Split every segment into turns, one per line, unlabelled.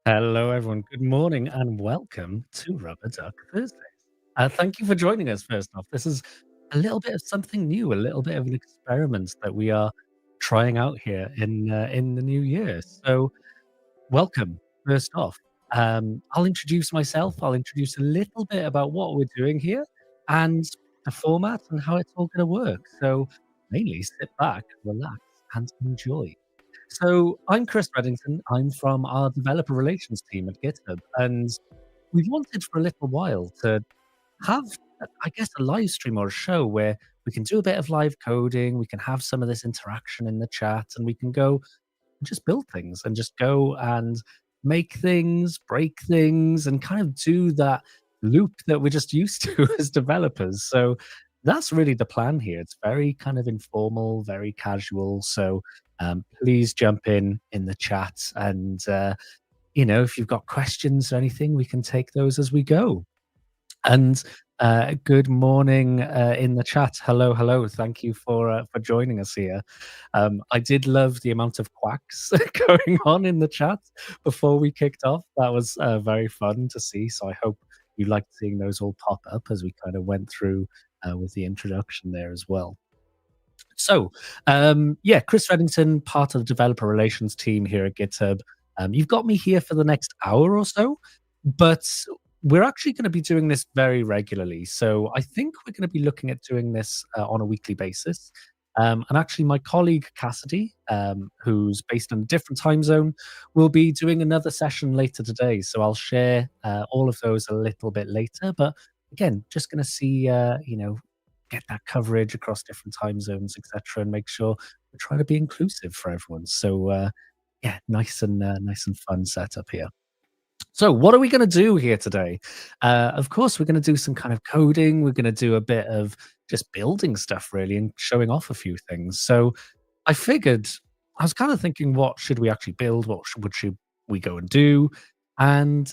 Hello, everyone. Good morning and welcome to Rubber Duck Thursdays. Thank you for joining us, first off. This is a little bit of something new, a little bit of an experiment that we are trying out here in the new year. So, welcome, first off. I'll introduce myself. I'll introduce a little bit about what we're doing here and the format and how it's all going to work. So, mainly sit back, relax, and enjoy. So I'm Chris Reddington. I'm from our developer relations team at GitHub, and we've wanted for a little while to have, I guess, a live stream or a show where we can do a bit of live coding, we can have some of this interaction in the chat, and we can go and just build things and just go and make things, break things, and kind of do that loop that we're just used to as developers. So that's really the plan here. It's very kind of informal, very casual. So please jump in the chat, and if you've got questions or anything, we can take those as we go. And good morning in the chat. Hello, hello. Thank you for joining us here. I did love the amount of quacks going on in the chat before we kicked off. That was very fun to see. So I hope you liked seeing those all pop up as we kind of went through with the introduction there as well. So, yeah, Chris Reddington, part of the developer relations team here at GitHub. You've got me here for the next hour or so, but we're actually going to be doing this very regularly. So I think we're going to be looking at doing this on a weekly basis. And actually, my colleague Cassidy, who's based in a different time zone, will be doing another session later today. So I'll share all of those a little bit later. But again, just going to see, get that coverage across different time zones, etc., and make sure we're trying to be inclusive for everyone. So yeah, nice and fun setup here. So, what are we going to do here today? Of course, we're going to do some kind of coding. We're going to do a bit of just building stuff, really, and showing off a few things. So, I figured I was kind of thinking, what should we actually build? What should we go and do? And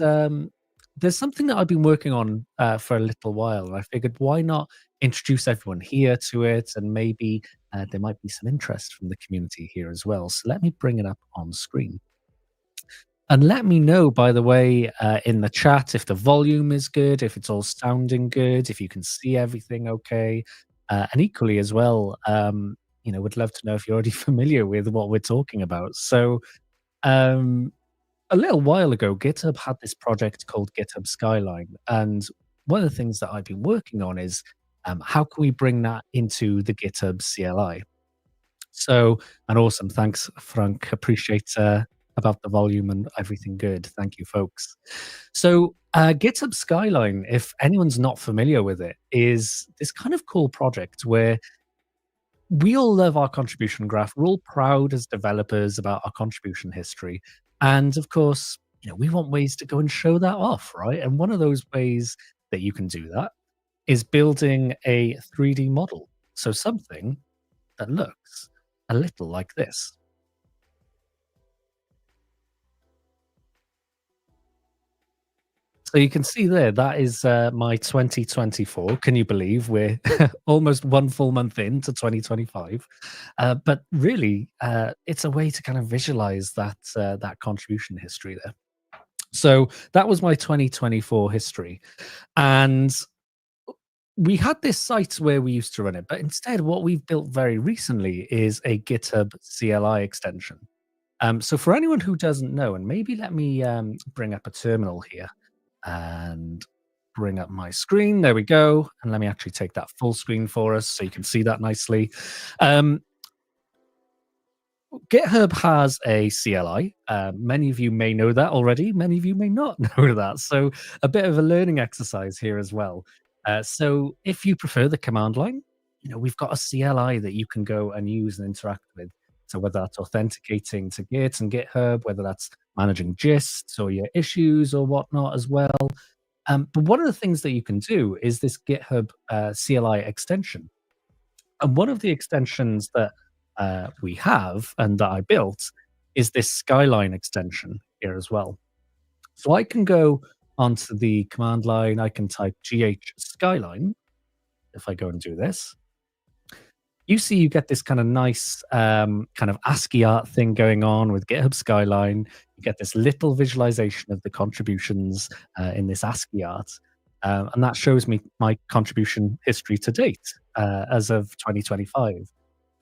there's something that I've been working on for a little while, and I figured, why not introduce everyone here to it, and maybe there might be some interest from the community here as well. So, let me bring it up on screen. And let me know, by the way, in the chat if the volume is good, if it's all sounding good, if you can see everything okay. And equally as well, would love to know if you're already familiar with what we're talking about. So, um, a little while ago, GitHub had this project called GitHub Skyline. And one of the things that I've been working on is how can we bring that into the GitHub CLI? So, and awesome. Thanks, Frank. Appreciate about the volume and everything good. Thank you, folks. So, GitHub Skyline, if anyone's not familiar with it, is this kind of cool project where we all love our contribution graph. We're all proud as developers about our contribution history. And of course, we want ways to go and show that off, right? And one of those ways that you can do that is building a 3D model. So, something that looks a little like this. So you can see there, that is my 2024. Can you believe we're almost one full month into 2025? But really, it's a way to kind of visualize that contribution history there. So that was my 2024 history, and we had this site where we used to run it, but instead, what we've built very recently is a GitHub CLI extension. So for anyone who doesn't know, and maybe let me bring up a terminal here and bring up my screen. There we go. And let me actually take that full screen for us so you can see that nicely. GitHub has a CLI. Many of you may know that already. Many of you may not know that. So a bit of a learning exercise here as well. So if you prefer the command line, we've got a CLI that you can go and use and interact with. So whether that's authenticating to Git and GitHub, whether that's managing gists or your issues or whatnot as well. But one of the things that you can do is this GitHub CLI extension. And one of the extensions that we have and that I built is this Skyline extension here as well. So I can go onto the command line, I can type gh Skyline if I go and do this. you see you get this kind of nice kind of ASCII art thing going on with GitHub Skyline. You get this little visualization of the contributions in this ASCII art. And that shows me my contribution history to date as of 2025.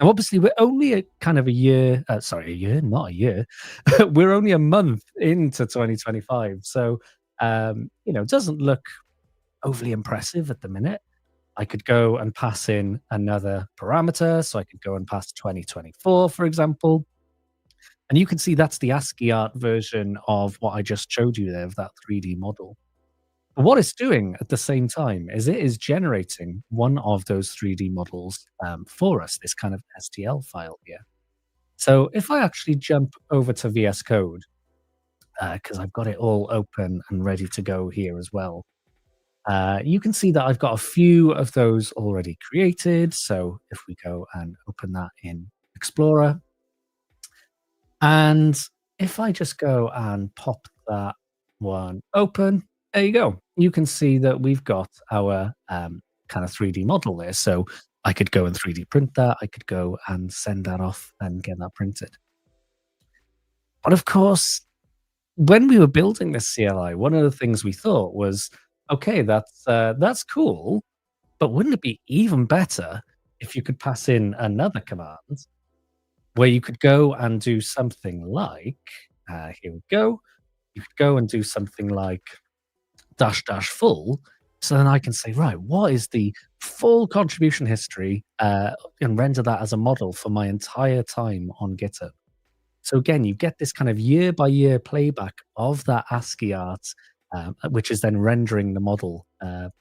Now, obviously, we're only a kind of a year, sorry, a year, not a year. We're only a month into 2025. So, it doesn't look overly impressive at the minute. I could go and pass in another parameter. So I could go and pass 2024, for example. And you can see that's the ASCII art version of what I just showed you there of that 3D model. But what it's doing at the same time is it is generating one of those 3D models for us, this kind of STL file here. So if I actually jump over to VS Code, because I've got it all open and ready to go here as well, you can see that I've got a few of those already created. So if we go and open that in Explorer, and if I just go and pop that one open, there you go. You can see that we've got our kind of 3D model there. So I could go and 3D print that. I could go and send that off and get that printed. But of course, when we were building this CLI, one of the things we thought was, okay, that's cool, but wouldn't it be even better if you could pass in another command where you could go and do something like, here we go, you could go and do something like dash dash full. So then I can say, right, what is the full contribution history and render that as a model for my entire time on GitHub. So again, you get this kind of year by year playback of that ASCII art, which is then rendering the model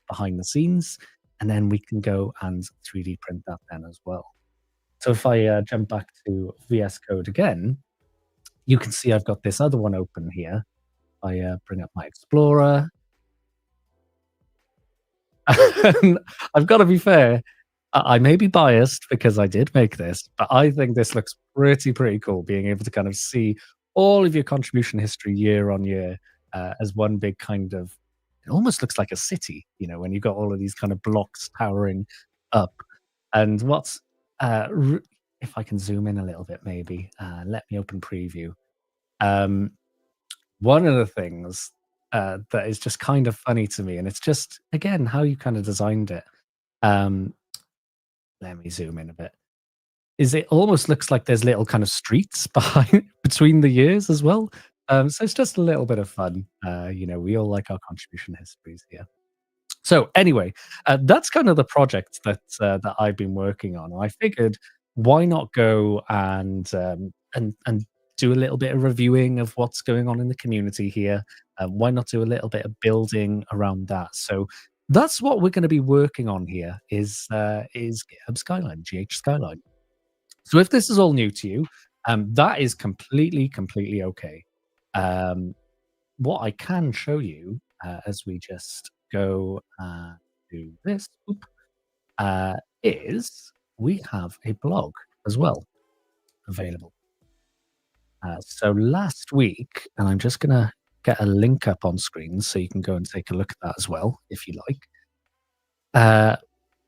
behind the scenes. And then we can go and 3D print that then as well. So if I jump back to VS Code again, you can see I've got this other one open here. I bring up my Explorer. I've got to be fair. I may be biased because I did make this, but I think this looks pretty cool. Being able to kind of see all of your contribution history year on year as one big kind of. It almost looks like a city, when you've got all of these kind of blocks towering up. And what's if I can zoom in a little bit, maybe let me open preview. One of the things that is just kind of funny to me, and it's just again how you kind of designed it. Let me zoom in a bit. Is it almost looks like there's little kind of streets behind between the years as well. So it's just a little bit of fun. We all like our contribution histories here. So anyway, that's kind of the project that I've been working on. I figured why not go and do a little bit of reviewing of what's going on in the community here. Why not do a little bit of building around that? So that's what we're going to be working on here is GitHub Skyline, GH Skyline. So if this is all new to you, that is completely okay. What I can show you as we just go do this is we have a blog as well available. So last week, and I'm just going to get a link up on screen so you can go and take a look at that as well, if you like.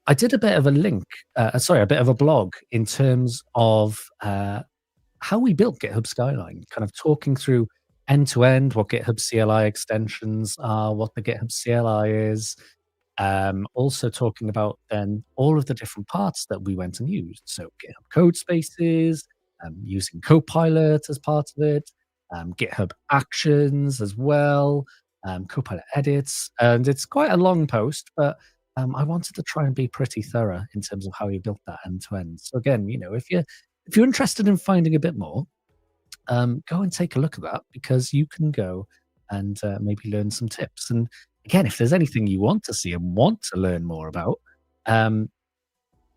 I did a bit of a a bit of a blog in terms of how we built GitHub Skyline, kind of talking through end to end what GitHub CLI extensions are, what the GitHub CLI is. Also talking about then all of the different parts that we went and used. So GitHub Code Spaces, using Copilot as part of it, GitHub Actions as well, Copilot edits, and it's quite a long post, but I wanted to try and be pretty thorough in terms of how you built that end to end. So again, if you're interested in finding a bit more, go and take a look at that because you can go and maybe learn some tips. And again, if there's anything you want to see and want to learn more about,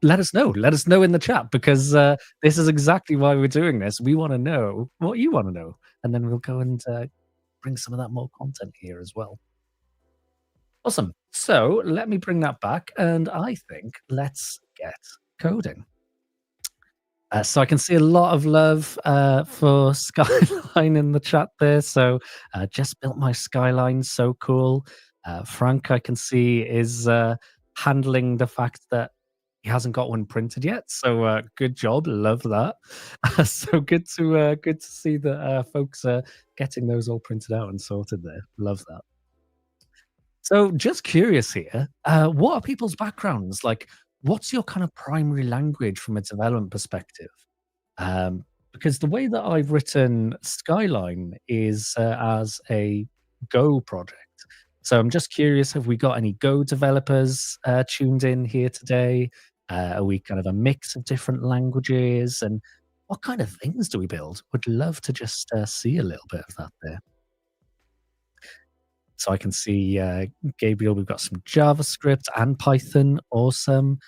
let us know. Let us know in the chat because this is exactly why we're doing this. We want to know what you want to know, and then we'll go and bring some of that more content here as well. Awesome. So let me bring that back, and I think let's get coding. So I can see a lot of love for Skyline in the chat there. So just built my Skyline, so cool. Frank, I can see, is handling the fact that he hasn't got one printed yet. So good job, love that. So good to see that folks are getting those all printed out and sorted there. Love that. So just curious here, what are people's backgrounds? Like, what's your kind of primary language from a development perspective? Because the way that I've written Skyline is as a Go project. So I'm just curious, have we got any Go developers tuned in here today? Are we kind of a mix of different languages? And what kind of things do we build? Would love to just see a little bit of that there. So I can see, Gabriel, we've got some JavaScript and Python, awesome.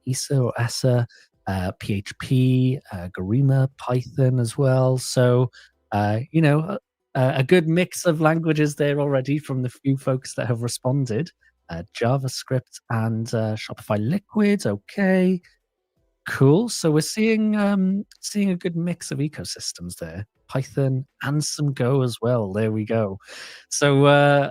ISA or ESA, PHP, Garima, Python as well. So, a good mix of languages there already from the few folks that have responded. JavaScript and Shopify Liquid, okay, cool. So we're seeing a good mix of ecosystems there. Python and some Go as well. There we go. So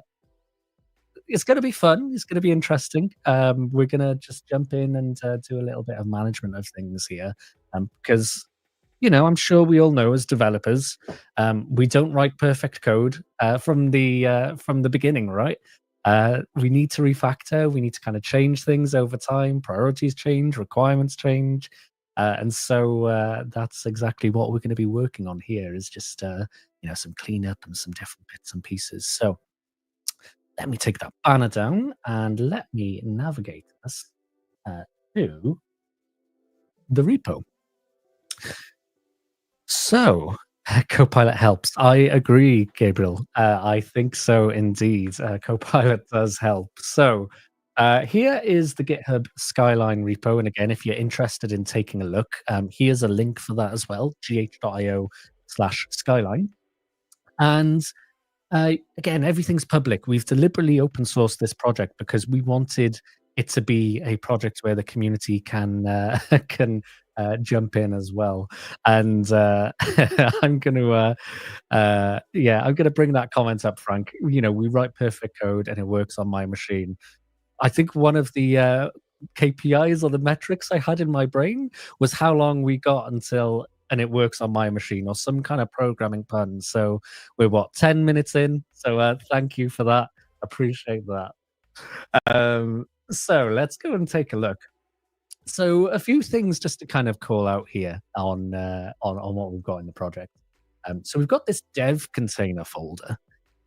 it's going to be fun. It's going to be interesting. We're going to just jump in and do a little bit of management of things here, because I'm sure we all know as developers, we don't write perfect code from the beginning, right? We need to refactor. We need to kind of change things over time. Priorities change, requirements change, and so that's exactly what we're going to be working on here. Is just some cleanup and some different bits and pieces. So let me take that banner down and let me navigate us uh, to the repo. So, Copilot helps. I agree, Gabriel. I think so indeed. Copilot does help. So, here is the GitHub Skyline repo. And again, if you're interested in taking a look, here's a link for that as well, gh.io/skyline. And again, everything's public. We've deliberately open sourced this project because we wanted it to be a project where the community can can jump in as well. And I'm going to, I'm going to bring that comment up, Frank. We write perfect code and it works on my machine. I think one of the KPIs or the metrics I had in my brain was how long we got until and it works on my machine or some kind of programming pun. So we're what, 10 minutes in? So thank you for that. Appreciate that. So let's go and take a look. So a few things just to kind of call out here on what we've got in the project. So we've got this dev container folder.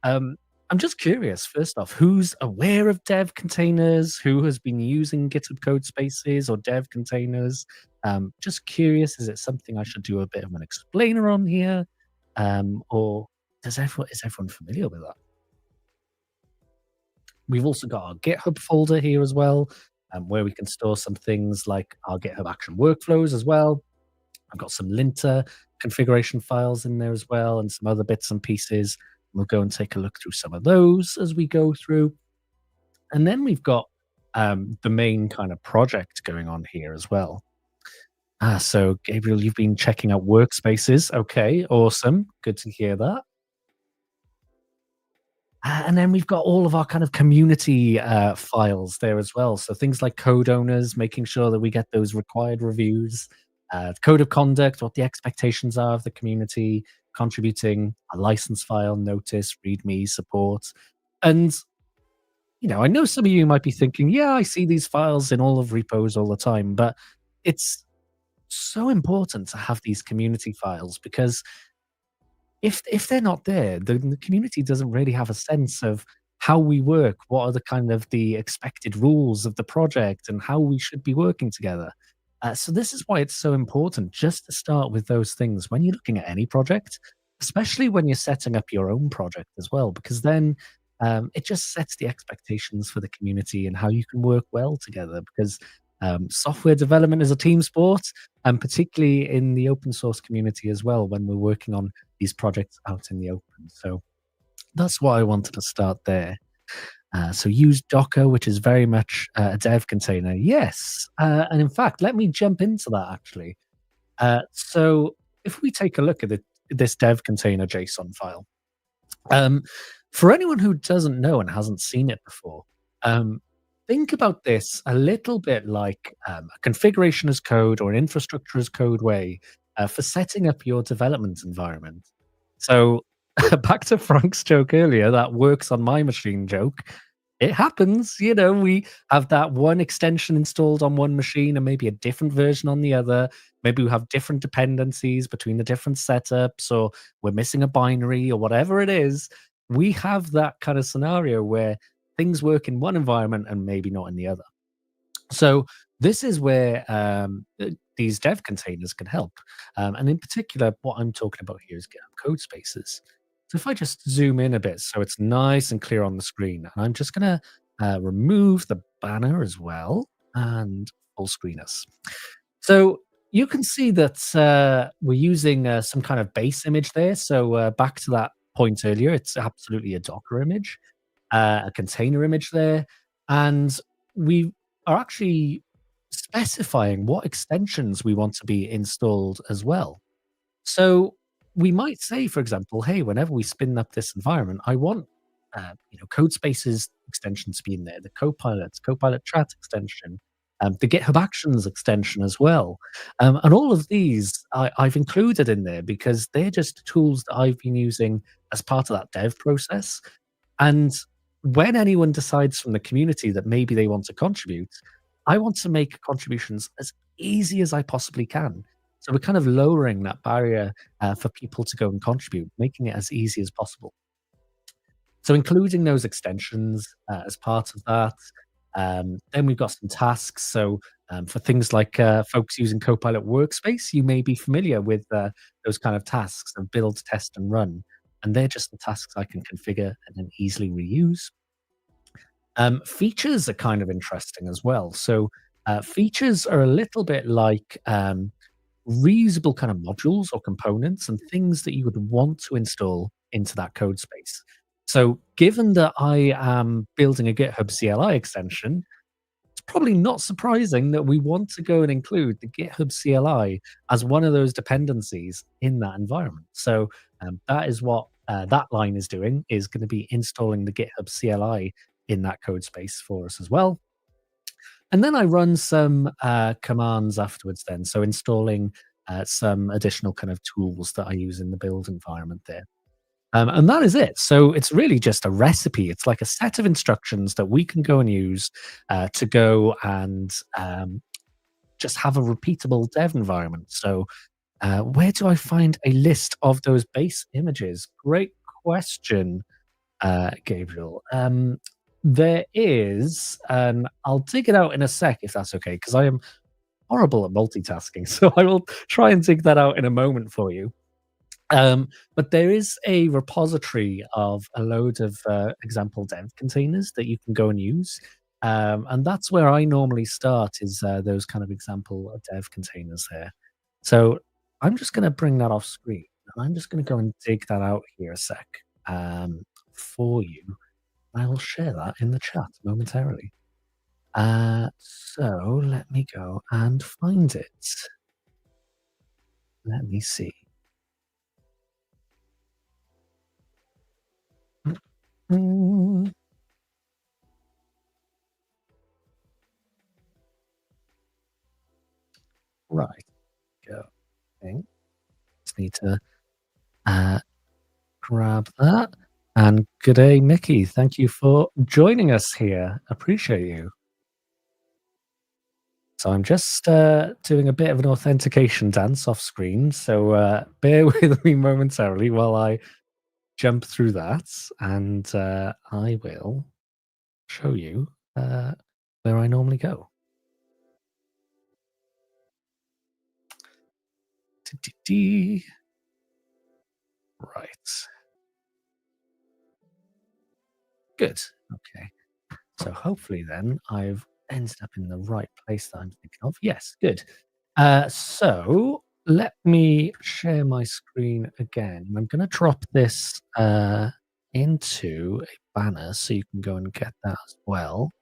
Um, I'm just curious, first off, who's aware of dev containers? Who has been using GitHub code spaces or dev containers? Just curious, is it something I should do a bit of an explainer on here? Or is everyone familiar with that? We've also got our GitHub folder here as well, where we can store some things like our GitHub action workflows as well. I've got some linter configuration files in there as well and some other bits and pieces. We'll go and take a look through some of those as we go through. And then we've got the main kind of project going on here as well. So Gabriel, you've been checking out workspaces. Okay, awesome. Good to hear that. And then we've got all of our kind of community files there as well. So things like code owners, making sure that we get those required reviews, code of conduct, what the expectations are of the community, contributing a license file, notice, README, support. And, I know some of you might be thinking, yeah, I see these files in all of repos all the time, but it's so important to have these community files because if they're not there, the community doesn't really have a sense of how we work, what are the kind of the expected rules of the project, and how we should be working together. So this is why it's so important just to start with those things when you're looking at any project, especially when you're setting up your own project as well, because then it just sets the expectations for the community and how you can work well together. Because software development is a team sport, and particularly in the open source community as well, when we're working on these projects out in the open. So that's why I wanted to start there. So use Docker, which is very much a dev container. Yes. And in fact, let me jump into that actually. So if we take a look at this dev container JSON file, um, for anyone who doesn't know and hasn't seen it before, um, think about this a little bit like a configuration as code or an infrastructure as code way for setting up your development environment. So, back to Frank's joke earlier, that works on my machine joke. It happens, we have that one extension installed on one machine and maybe a different version on the other. Maybe we have different dependencies between the different setups, or we're missing a binary or whatever it is. We have that kind of scenario where things work in one environment and maybe not in the other. So this is where these dev containers can help. And in particular, what I'm talking about here is GitHub code spaces. So if I just zoom in a bit so it's nice and clear on the screen, and I'm just going to remove the banner as well and full screen us. So you can see that we're using some kind of base image there. So back to that point earlier, it's absolutely a Docker image, a container image there, and we are actually specifying what extensions we want to be installed as well. So we might say, for example, hey, whenever we spin up this environment, I want code spaces extension to be in there, the Copilot chat extension, the GitHub Actions extension as well, and all of these I've included in there because they're just tools that I've been using as part of that dev process. And when anyone decides from the community that maybe they want to contribute, I want to make contributions as easy as I possibly can. So we're kind of lowering that barrier for people to go and contribute, making it as easy as possible. So including those extensions as part of that. Then we've got some tasks. So for things like folks using Copilot Workspace, you may be familiar with those kind of tasks of build, test, and run. And they're just the tasks I can configure and then easily reuse. Features are kind of interesting as well. So features are a little bit like reusable kind of modules or components and things that you would want to install into that code space. So given that I am building a GitHub CLI extension, it's probably not surprising that we want to go and include the GitHub CLI as one of those dependencies in that environment. So that is what that line is doing, is going to be installing the GitHub CLI in that code space for us as well. And then I run some commands afterwards then. So installing some additional kind of tools that I use in the build environment there. And that is it. So it's really just a recipe. It's like a set of instructions that we can go and use to go and just have a repeatable dev environment. So where do I find a list of those base images? Great question, Gabriel. There is, I'll dig it out in a sec if that's okay, because I am horrible at multitasking. So I will try and dig that out in a moment for you. But there is a repository of a load of example dev containers that you can go and use. And that's where I normally start, is those kind of example dev containers there. So I'm just going to bring that off screen. And I'm just going to go and dig that out here a sec for you. I will share that in the chat momentarily. So let me go and find it. Let me see. Mm, right. Go. Okay. Just need to grab that. And good day, Mickey. Thank you for joining us here. Appreciate you. So I'm just doing a bit of an authentication dance off screen. So bear with me momentarily while I jump through that, and I will show you where I normally go. Right. Good. Okay. So hopefully then I've ended up in the right place that I'm thinking of. Yes, good. So let me share my screen again. I'm going to drop this into a banner so you can go and get that as well.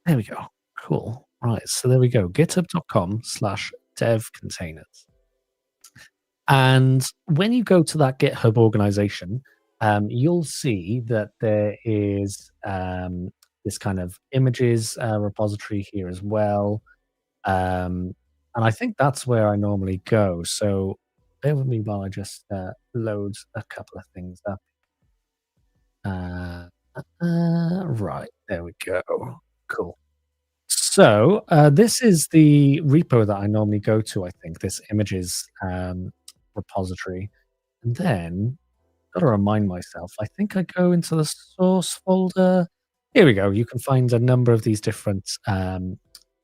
There we go. Cool. Right. So there we go. github.com/dev containers. And when you go to that GitHub organization, you'll see that there is this kind of images repository here as well. And I think that's where I normally go. So bear with me while I just load a couple of things up. Uh, right, there we go. Cool. So this is the repo that I normally go to, I think, this images repository. And then gotta remind myself, I think I go into the source folder. Here we go. You can find a number of these different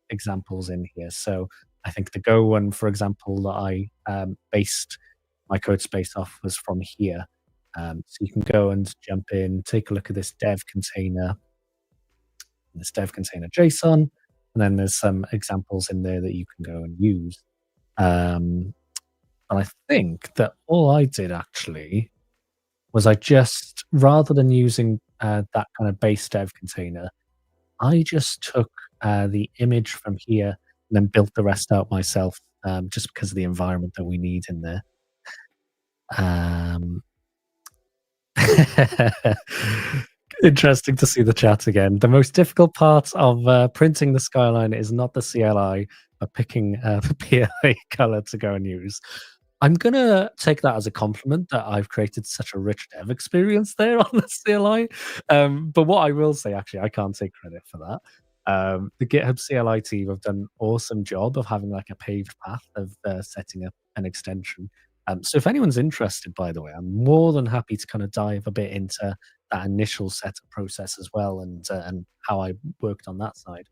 examples in here. So I think the Go one, for example, that I based my code space off was from here. So you can go and jump in, take a look at this dev container JSON, and then there's some examples in there that you can go and use. Um, and I think that all I did actually was I just rather than using that kind of base dev container, I just took the image from here and then built the rest out myself, just because of the environment that we need in there. Um, Interesting to see the chat again. The most difficult part of printing the skyline is not the CLI, but picking the PLA color to go and use. I'm gonna take that as a compliment that I've created such a rich dev experience there on the CLI. But what I will say, actually, I can't take credit for that. The GitHub CLI team have done an awesome job of having like a paved path of setting up an extension. So if anyone's interested, by the way, I'm more than happy to kind of dive a bit into that initial setup process as well, and how I worked on that side.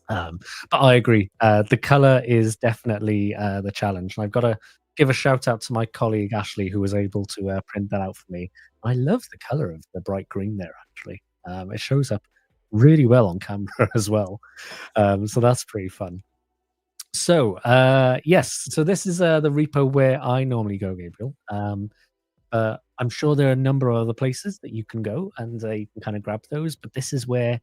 But I agree. The color is definitely the challenge. And I've got to give a shout out to my colleague Ashley, who was able to print that out for me. I love the color of the bright green there, actually. It shows up really well on camera as well. So that's pretty fun. So, yes, so this is the repo where I normally go, Gabriel. I'm sure there are a number of other places that you can go and you can kind of grab those, but this is where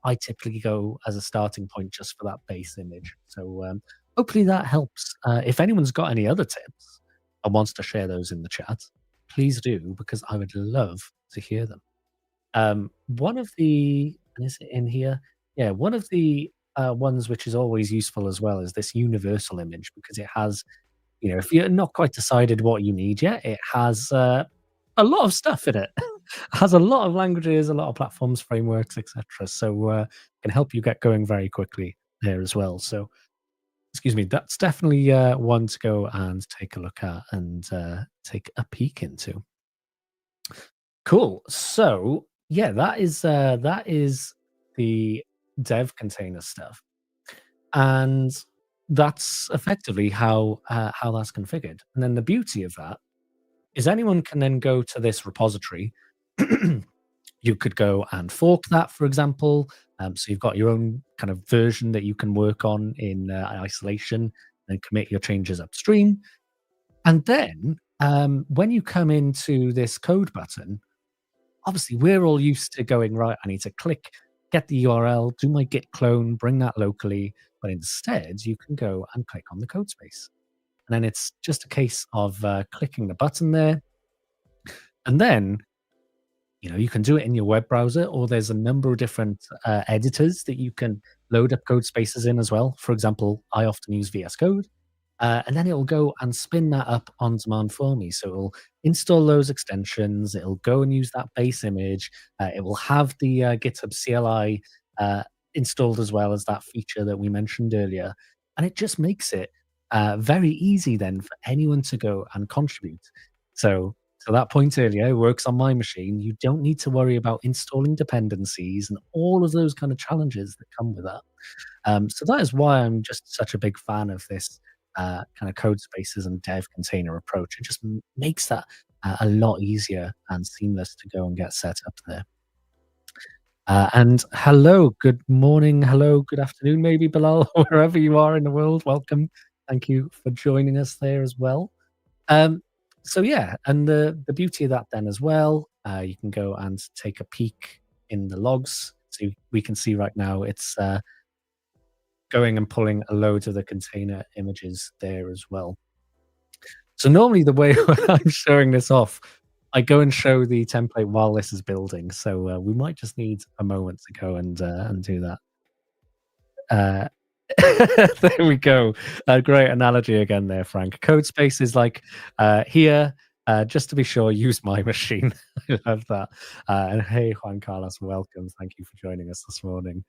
I typically go as a starting point just for that base image. So hopefully that helps. If anyone's got any other tips and wants to share those in the chat, please do because I would love to hear them. One of the, and is it in here? Yeah, one of the ones which is always useful as well is this universal image because it has, if you're not quite decided what you need yet, it has a lot of stuff in it. Has a lot of languages, a lot of platforms, frameworks, etc. So can help you get going very quickly there as well. So excuse me, that's definitely one to go and take a look at and take a peek into. Cool. So yeah, that is the dev container stuff, and that's effectively how that's configured. And then the beauty of that is anyone can then go to this repository. You could go and fork that, for example. So you've got your own kind of version that you can work on in isolation and commit your changes upstream. And then when you come into this code button, obviously we're all used to going, right, I need to click, get the URL, do my git clone, bring that locally. But instead, you can go and click on the code space. And then it's just a case of clicking the button there. And then you can do it in your web browser, or there's a number of different editors that you can load up code spaces in as well. For example, I often use VS Code, and then it'll go and spin that up on demand for me. So it'll install those extensions, it'll go and use that base image, it will have the GitHub CLI installed as well as that feature that we mentioned earlier. And it just makes it very easy then for anyone to go and contribute. So to that point earlier, it works on my machine. You don't need to worry about installing dependencies and all of those kind of challenges that come with that. So that is why I'm just such a big fan of this kind of code spaces and dev container approach. It just makes that a lot easier and seamless to go and get set up there. And hello, good morning, hello, good afternoon, maybe Bilal, wherever you are in the world. Welcome. Thank you for joining us there as well. Um, so yeah, and the beauty of that then as well, you can go and take a peek in the logs. So we can see right now it's going and pulling a load of the container images there as well. So normally the way when I'm showing this off, I go and show the template while this is building. So we might just need a moment to go and do that. Uh, there we go. A great analogy again there, Frank. Code space is like here. Just to be sure, use my machine. I love that. And hey, Juan Carlos, welcome. Thank you for joining us this morning.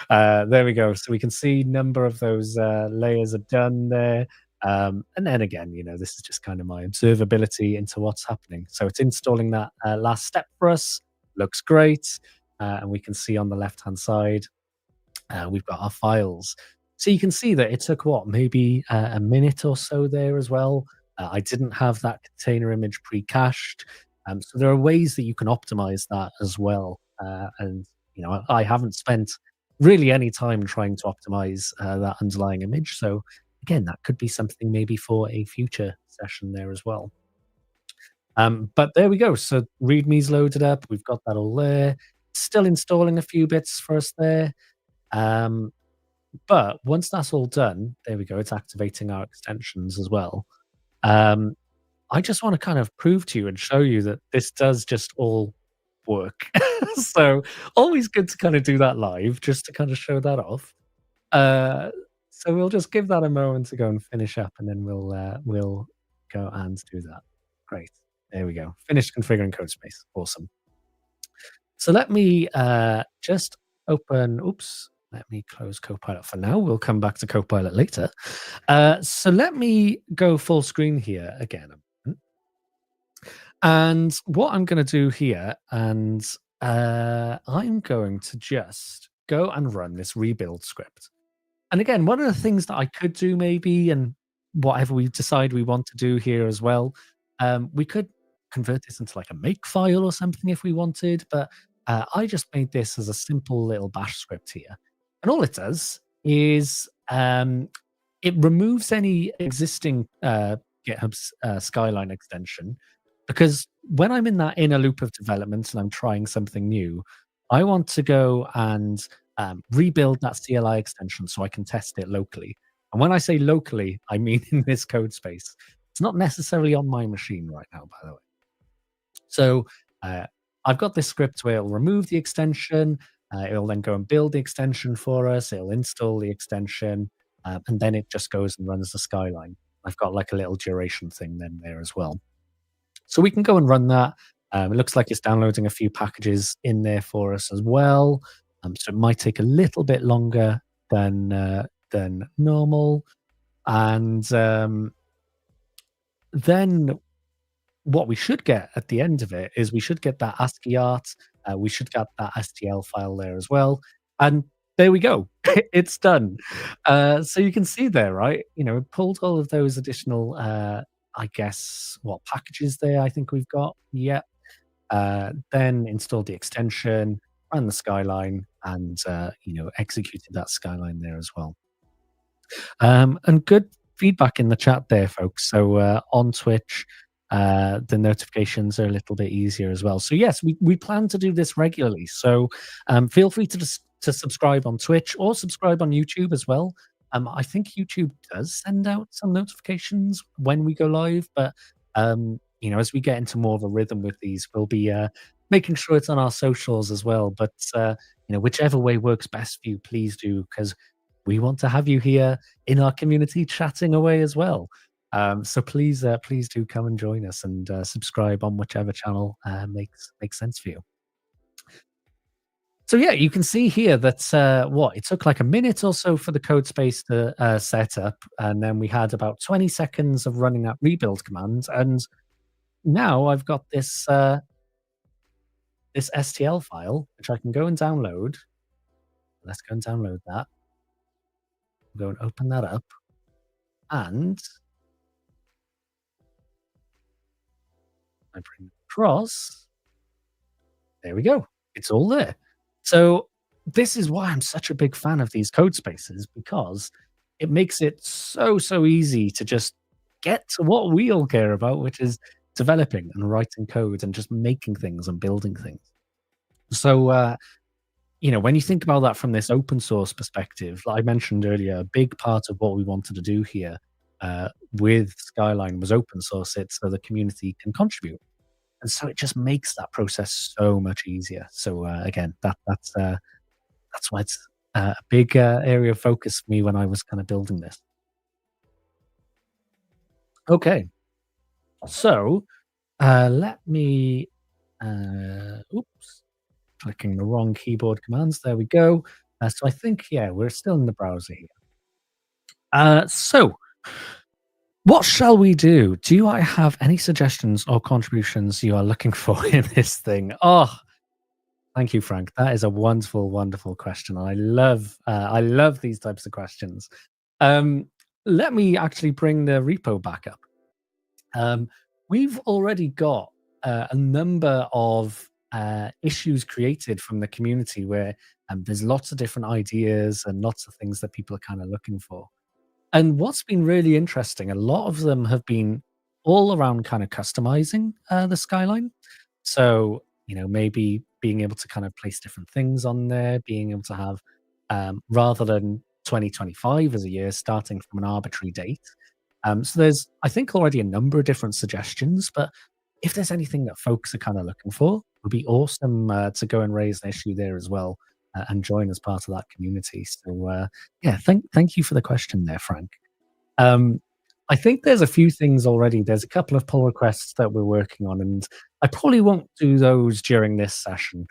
There we go. So we can see number of those layers are done there. And then again, this is just kind of my observability into what's happening. So it's installing that last step for us. Looks great. And we can see on the left-hand side, we've got our files. So you can see that it took what, maybe a minute or so there as well. I didn't have that container image pre-cached. So there are ways that you can optimize that as well. And I haven't spent really any time trying to optimize that underlying image. So again, that could be something maybe for a future session there as well. But there we go. So README's loaded up. We've got that all there. Still installing a few bits for us there. But once that's all done, there we go. It's activating our extensions as well. I just want to kind of prove to you and show you that this does just all work. So always good to kind of do that live, just to kind of show that off. So we'll just give that a moment to go and finish up, and then we'll go and do that. Great. There we go. Finished configuring code space. Awesome. So let me just open. Oops. Let me close Copilot for now. We'll come back to Copilot later. So let me go full screen here again. And what I'm going to do here, and I'm going to just go and run this rebuild script. And again, one of the things that I could do maybe, and whatever we decide we want to do here as well, we could convert this into like a make file or something if we wanted. But I just made this as a simple little bash script here. And all it does is it removes any existing GitHub Skyline extension, because when I'm in that inner loop of development and I'm trying something new, I want to go and rebuild that CLI extension so I can test it locally. And when I say locally, I mean in this code space. It's not necessarily on my machine right now, by the way. So I've got this script where it'll remove the extension. It'll then go and build the extension for us. It'll install the extension, and then it just goes and runs the Skyline. I've got like a little duration thing then there as well. So we can go and run that. It looks like it's downloading a few packages in there for us as well. So it might take a little bit longer than normal. And then what we should get at the end of it is we should get that ASCII art. We should get that STL file there as well. And there we go. It's done. So you can see there, right? It pulled all of those additional, I guess, packages there I think we've got. Yep. Then installed the extension, ran the Skyline, and, executed that Skyline there as well. And good feedback in the chat there, folks. So on Twitch, the notifications are a little bit easier as well. So yes, we plan to do this regularly. So feel free to subscribe on Twitch or subscribe on YouTube as well. I think YouTube does send out some notifications when we go live, but as we get into more of a rhythm with these, we'll be making sure it's on our socials as well. But whichever way works best for you, please do, because we want to have you here in our community chatting away as well. So please do come and join us and subscribe on whichever channel makes sense for you. So yeah, you can see here that it took like a minute or so for the code space to set up, and then we had about 20 seconds of running that rebuild command, and now I've got this this STL file which I can go and download. Let's go and download that. Go and open that up, and I bring it across. There we go. It's all there. So this is why I'm such a big fan of these code spaces, because it makes it so easy to just get to what we all care about, which is developing and writing code and just making things and building things. So, when you think about that from this open source perspective, like I mentioned earlier, a big part of what we wanted to do here with Skyline was open source it so the community can contribute. And so it just makes that process so much easier. So, again, that's why it's a big, area of focus for me when I was kinda building this. Okay, so, let me, oops, clicking the wrong keyboard commands, there we go. So I think, yeah, we're still in the browser here. So what shall we do? Do I have any suggestions or contributions you are looking for in this thing? Oh, thank you, Frank. That is a wonderful, wonderful question. I love these types of questions. Um, Let me actually bring the repo back up. Um, we've already got a number of issues created from the community where there's lots of different ideas and lots of things that people are kind of looking for. And what's been really interesting, a lot of them have been all around kind of customizing the skyline. So, maybe being able to kind of place different things on there, being able to have, rather than 2025 as a year, starting from an arbitrary date. So there's, I think, already a number of different suggestions, but if there's anything that folks are kind of looking for, it would be awesome to go and raise an issue there as well and join as part of that community. So, yeah, thank you for the question there, Frank. Um, I think there's a few things already. There's a couple of pull requests that we're working on, and I probably won't do those during this session.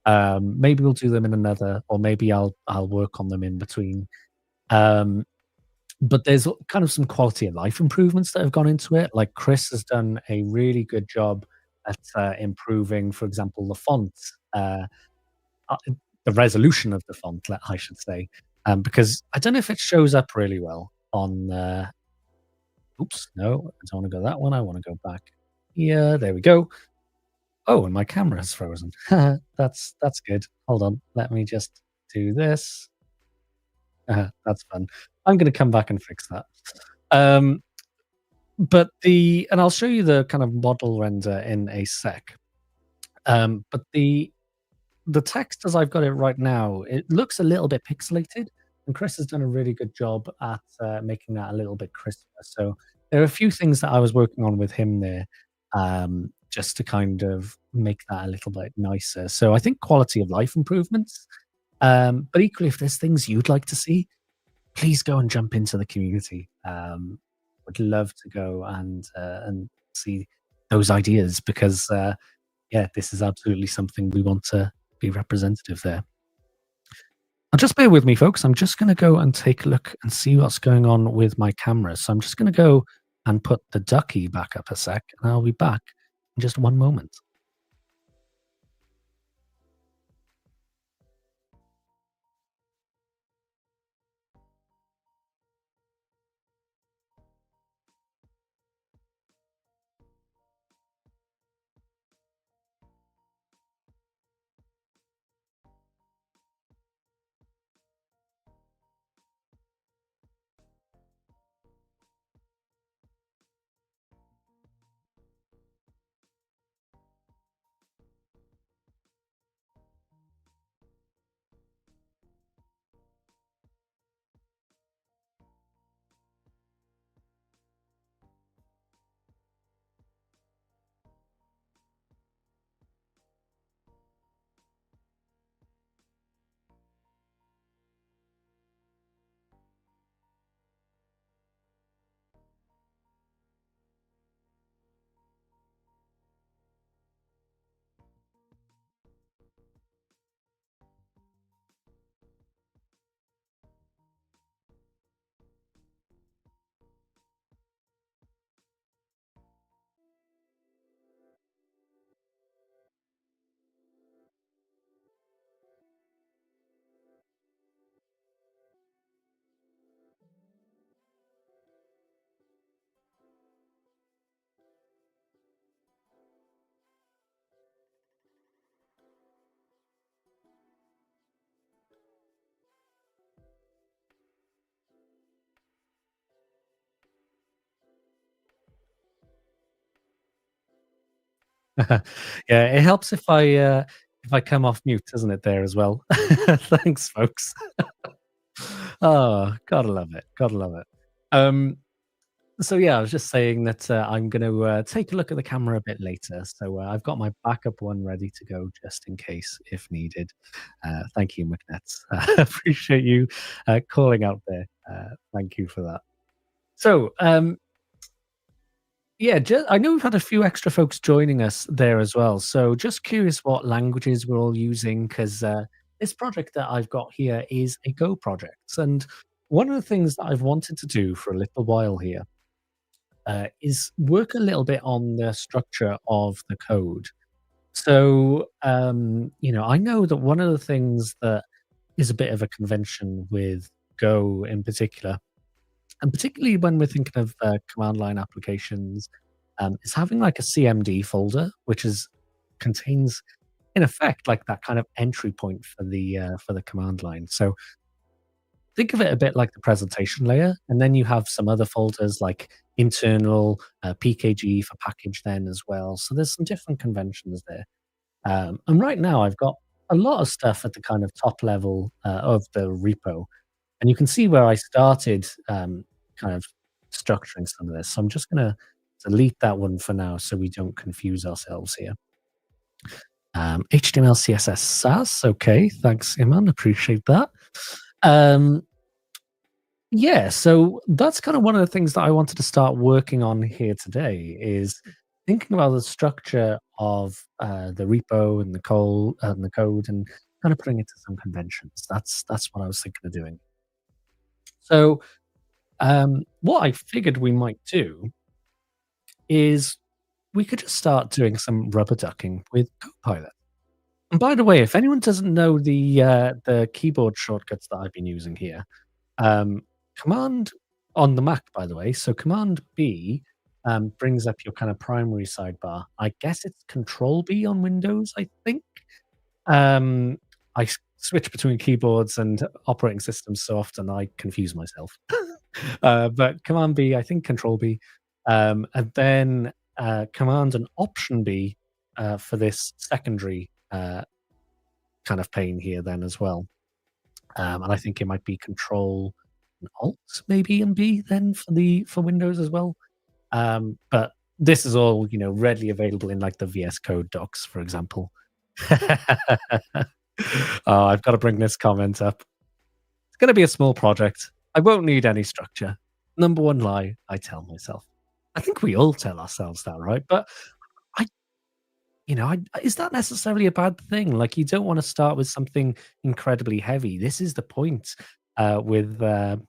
Maybe we'll do them in another, or maybe I'll work on them in between. Um, but there's kind of some quality of life improvements that have gone into it. Like Chris has done a really good job at improving, for example, the font, uh, uh, the resolution of the font, I should say, because I don't know if it shows up really well on. Oops, no, I don't want to go that one. I want to go back here. There we go. Oh, and my camera has frozen. That's good. Hold on. Let me just do this. That's fun. I'm going to come back and fix that. Um, but and I'll show you the kind of model render in a sec. But the text as I've got it right now, it looks a little bit pixelated, and Chris has done a really good job at making that a little bit crisper. So there are a few things that I was working on with him there, just to kind of make that a little bit nicer. So I think quality of life improvements. But equally, if there's things you'd like to see, please go and jump into the community. Would love to go and see those ideas because yeah, this is absolutely something we want to be representative there. Now, just bear with me, folks. I'm just going to go and take a look and see what's going on with my camera. So I'm just going to go and put the ducky back up a sec, and I'll be back in just one moment. Yeah, it helps if I come off mute, doesn't it? There as well. Thanks, folks. Oh, gotta love it. Gotta love it. Um, So yeah, I was just saying that I'm going to take a look at the camera a bit later. So I've got my backup one ready to go just in case if needed. Thank you, McNets. Appreciate you calling out there. Thank you for that. So yeah, I know we've had a few extra folks joining us there as well. So just curious what languages we're all using because this project that I've got here is a Go project, and one of the things that I've wanted to do for a little while here is work a little bit on the structure of the code. So, I know that one of the things that is a bit of a convention with Go in particular, and particularly when we're thinking of command line applications, is having like a CMD folder, which is contains in effect like that kind of entry point for the command line. So think of it a bit like the presentation layer, and then you have some other folders like internal, PKG for package then as well. So there's some different conventions there. And right now I've got a lot of stuff at the kind of top level of the repo, and you can see where I started kind of structuring some of this. So I'm just going to delete that one for now so we don't confuse ourselves here. HTML, CSS, SAS. Okay, thanks, Iman. Appreciate that. Yeah, so that's kind of one of the things that I wanted to start working on here today is thinking about the structure of the repo and the code and kind of putting it to some conventions. That's what I was thinking of doing. So what I figured we might do is we could just start doing some rubber ducking with Copilot. And by the way, if anyone doesn't know the keyboard shortcuts that I've been using here, um, Command on the Mac, by the way, so Command B brings up your kind of primary sidebar. I guess it's Control B on Windows, I think. Um, switch between keyboards and operating systems so often I confuse myself. But Command B, I think Control B, and then Command and Option B for this secondary kind of pane here then as well. And I think it might be Control and Alt maybe and B then for Windows as well. But this is all readily available in like the VS Code docs, for example. Oh, I've got to bring this comment up. It's going to be a small project. I won't need any structure. Number one lie I tell myself. I think we all tell ourselves that, right? But I, is that necessarily a bad thing? Like, you don't want to start with something incredibly heavy. This is the point with kind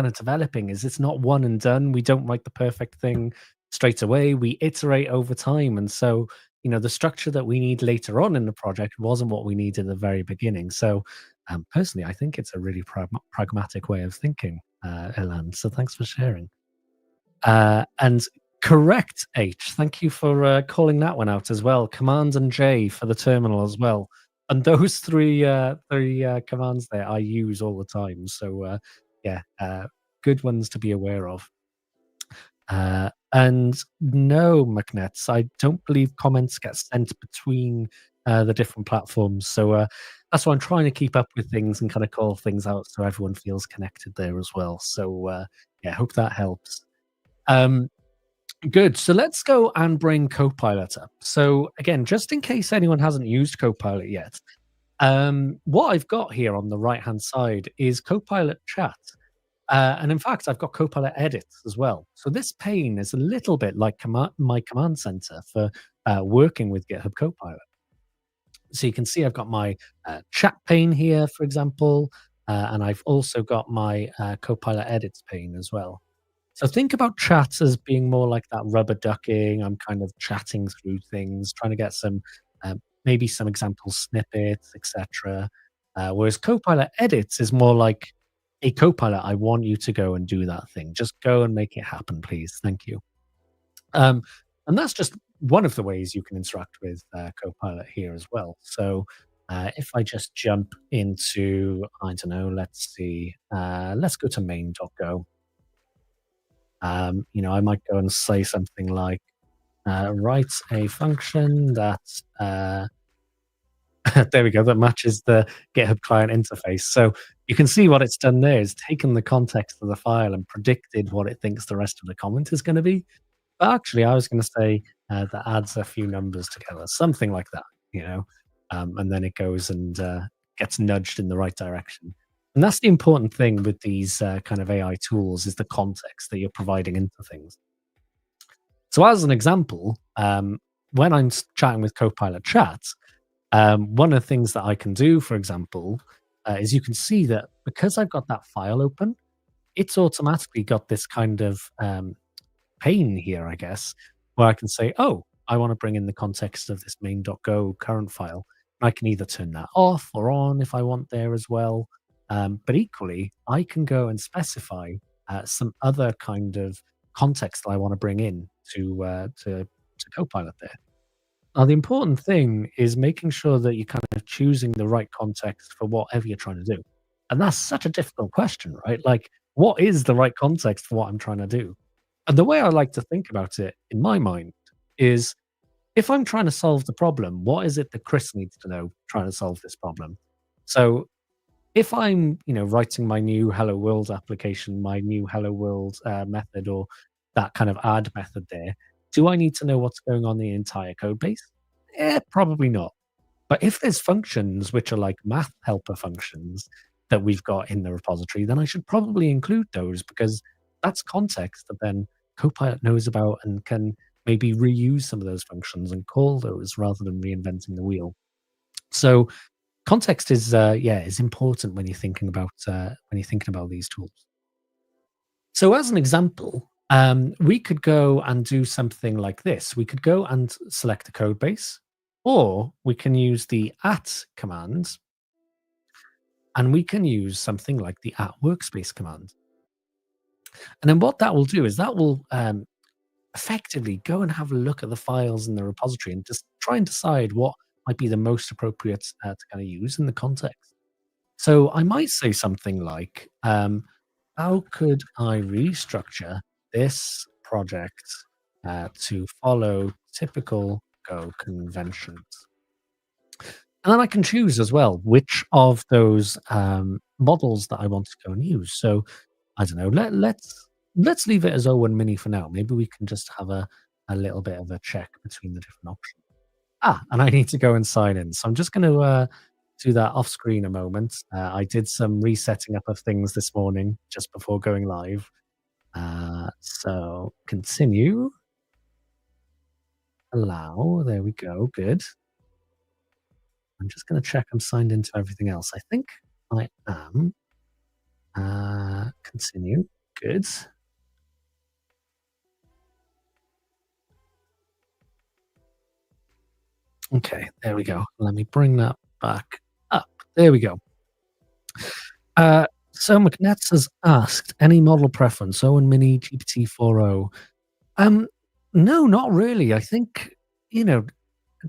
of developing is it's not one and done. We don't write the perfect thing straight away. We iterate over time. And so, the structure that we need later on in the project wasn't what we needed at the very beginning. So, personally, I think it's a really pragmatic way of thinking, Elan. So thanks for sharing. And correct, H. Thank you for calling that one out as well. Command and J for the terminal as well. And those three commands there I use all the time. So yeah, good ones to be aware of. And no, McNets, I don't believe comments get sent between the different platforms. So that's why I'm trying to keep up with things and kind of call things out so everyone feels connected there as well. So yeah, hope that helps. Good. So let's go and bring Copilot up. So again, just in case anyone hasn't used Copilot yet, what I've got here on the right-hand side is Copilot Chat. And in fact, I've got Copilot Edits as well. So this pane is a little bit like my command center for working with GitHub Copilot. So you can see I've got my chat pane here, for example, and I've also got my Copilot Edits pane as well. So think about chats as being more like that rubber ducking. I'm kind of chatting through things, trying to get some maybe some example snippets, etc. Whereas Copilot Edits is more like, hey, Copilot, I want you to go and do that thing. Just go and make it happen, please. Thank you. And that's just one of the ways you can interact with Copilot here as well. So if I just jump into, I don't know, let's see, let's go to main.go. I might go and say something like, write a function that, there we go, that matches the GitHub client interface. So You can see what it's done there is taken the context of the file and predicted what it thinks the rest of the comment is gonna be. But actually, I was gonna say, that adds a few numbers together, something like that, you know? And then it goes and, gets nudged in the right direction. And that's the important thing with these, kind of AI tools is the context that you're providing into things. So as an example, when I'm chatting with Copilot Chat, one of the things that I can do, for example, is you can see that because I've got that file open, it's automatically got this kind of pane here, I guess, where I can say, oh, I want to bring in the context of this main.go current file. I can either turn that off or on if I want there as well. But equally, I can go and specify some other kind of context that I want to bring in to Copilot there. Now, the important thing is making sure that you're kind of choosing the right context for whatever you're trying to do. And that's such a difficult question, right? Like, what is the right context for what I'm trying to do? And the way I like to think about it in my mind is if I'm trying to solve the problem, what is it that Chris needs to know trying to solve this problem? So if I'm, writing my new Hello World application, my new Hello World method, or that kind of add method there, do I need to know what's going on in the entire code base? Probably not. But if there's functions which are like math helper functions that we've got in the repository, then I should probably include those because that's context that then Copilot knows about and can maybe reuse some of those functions and call those rather than reinventing the wheel. So context is important when you're thinking about these tools. So as an example, we could go and do something like this. We could go and select a code base, or we can use the at command, and we can use something like the at workspace command. And then what that will do is that will effectively go and have a look at the files in the repository and just try and decide what might be the most appropriate to kind of use in the context. So I might say something like, how could I restructure this project to follow typical Go conventions? And then I can choose as well which of those models that I want to go and use. So I don't know. Let's leave it as O1 Mini for now. Maybe we can just have a little bit of a check between the different options. And I need to go and sign in. So I'm just going to do that off screen a moment. I did some resetting up of things this morning just before going live. So continue, allow. There we go. Good. I'm just going to check I'm signed into everything else. I think I am. Continue. Good. Okay, there we go. Let me bring that back up. There we go. So McNetz has asked, any model preference, Owen Mini, GPT-4o? Um, no, not really. I think, you know,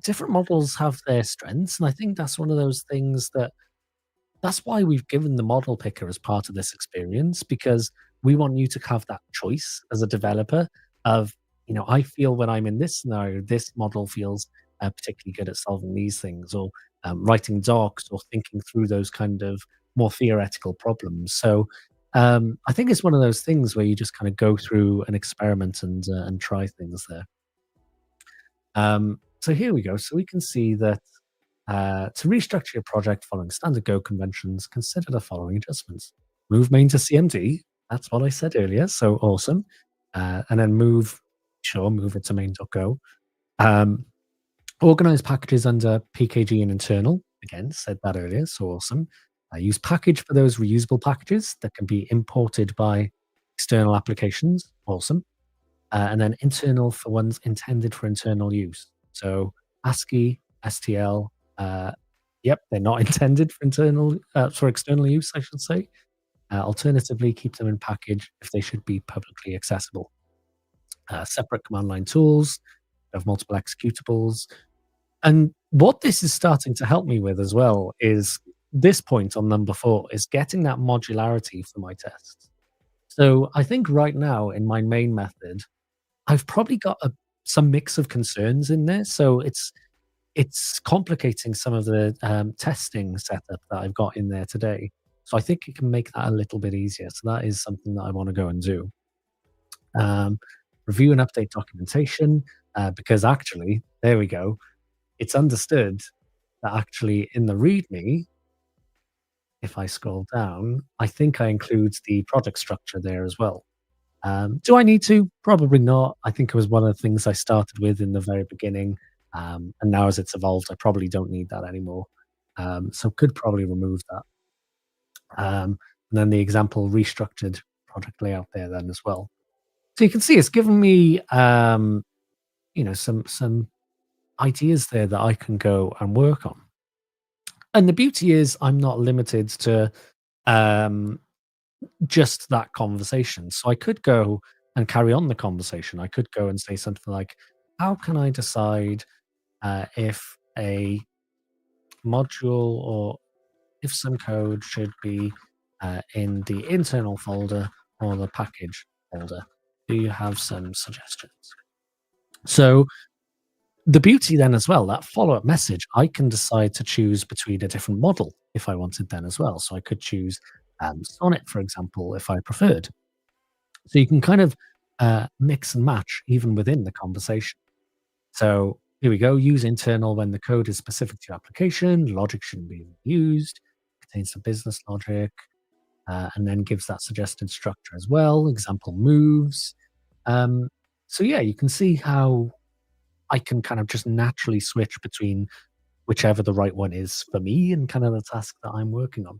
different models have their strengths, and I think that's one of those things that's why we've given the model picker as part of this experience, because we want you to have that choice as a developer of, I feel when I'm in this scenario, this model feels particularly good at solving these things, or writing docs, or thinking through those kind of more theoretical problems. So I think it's one of those things where you just kind of go through an experiment and try things there. So here we go. So we can see that to restructure your project following standard Go conventions, consider the following adjustments. Move main to CMD. That's what I said earlier. So awesome. And then move it to main.go. Organize packages under PKG and internal. Again, said that earlier. So awesome. Use package for those reusable packages that can be imported by external applications. Awesome. And then internal for ones intended for internal use. So ASCII, STL, yep, they're not intended for external use, I should say. Alternatively, keep them in package if they should be publicly accessible. Separate command line tools, have multiple executables. And what this is starting to help me with as well is this point on number 4 is getting that modularity for my tests. So I think right now in my main method, I've probably got some mix of concerns in there. So it's complicating some of the testing setup that I've got in there today. So I think it can make that a little bit easier. So that is something that I want to go and do. Um, Review and update documentation, because actually, there we go. It's understood that actually in the README, if I scroll down, I think I include the project structure there as well. Do I need to? Probably not. I think it was one of the things I started with in the very beginning. And now as it's evolved, I probably don't need that anymore. So could probably remove that. And then the example restructured project layout there then as well. So you can see it's given me, some ideas there that I can go and work on. And the beauty is I'm not limited to um, just that conversation. So I could go and carry on the conversation. I could go and say something like, how can I decide if a module or if some code should be in the internal folder or the package folder? Do you have some suggestions? So the beauty then as well, that follow-up message, I can decide to choose between a different model if I wanted then as well. So I could choose Sonnet, for example, if I preferred. So you can kind of mix and match even within the conversation. So here we go. Use internal when the code is specific to your application. Logic shouldn't be used. Contains some business logic, and then gives that suggested structure as well. Example moves. So yeah, you can see how I can kind of just naturally switch between whichever the right one is for me and kind of the task that I'm working on.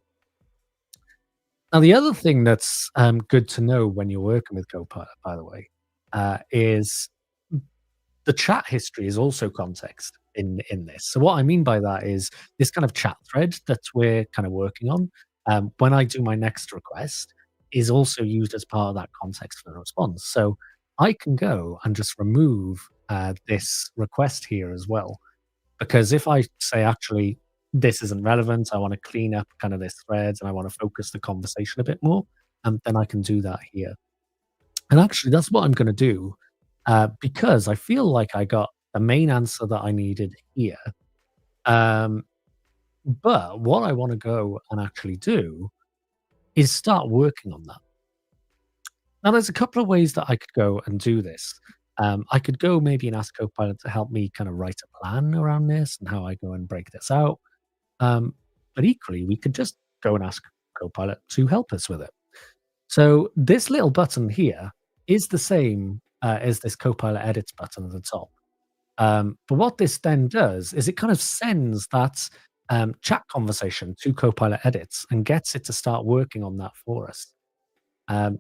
Now, the other thing that's good to know when you're working with Copilot, by the way, is the chat history is also context in this. So what I mean by that is this kind of chat thread that we're kind of working on, when I do my next request, is also used as part of that context for the response. So I can go and just remove this request here as well. Because if I say, actually, this isn't relevant, I want to clean up kind of this thread and I want to focus the conversation a bit more, then I can do that here. And actually, that's what I'm going to do because I feel like I got the main answer that I needed here. Um, but what I want to go and actually do is start working on that. Now, there's a couple of ways that I could go and do this. I could go maybe and ask Copilot to help me kind of write a plan around this and how I go and break this out. But equally, we could just go and ask Copilot to help us with it. So this little button here is the same as this Copilot edits button at the top. But what this then does is it kind of sends that chat conversation to Copilot edits and gets it to start working on that for us.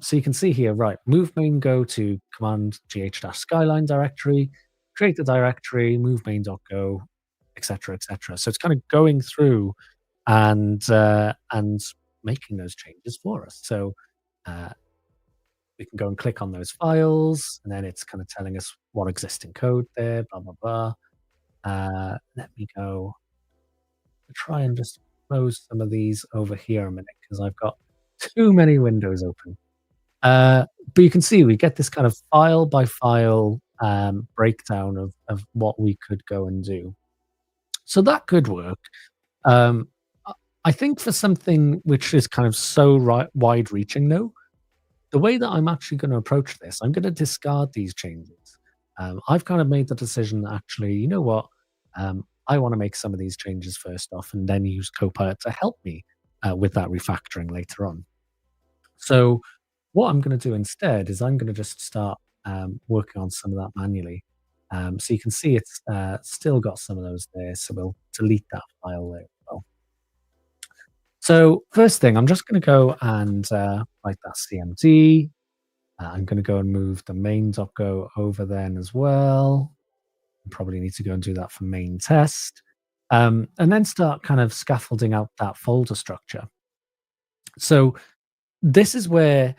So you can see here, right, move main go to command gh-skyline directory, create the directory, move main.go, etc., etc. So it's kind of going through and making those changes for us. So we can go and click on those files, and then it's kind of telling us what existing code there, blah, blah, blah. Let me go try and just close some of these over here a minute because I've got too many windows open. But you can see we get this kind of file by file breakdown of what we could go and do. So that could work. Um, I think for something which is kind of so wide reaching, though, the way that I'm actually going to approach this, I'm going to discard these changes. I've kind of made the decision that actually, you know what? I want to make some of these changes first off and then use Copilot to help me with that refactoring later on. So what I'm going to do instead is I'm going to just start working on some of that manually. So you can see it's still got some of those there. So we'll delete that file there as well. So first thing, I'm just going to go and write that CMD. I'm going to go and move the main.go over then as well. Probably need to go and do that for main test. And then start kind of scaffolding out that folder structure. So this is where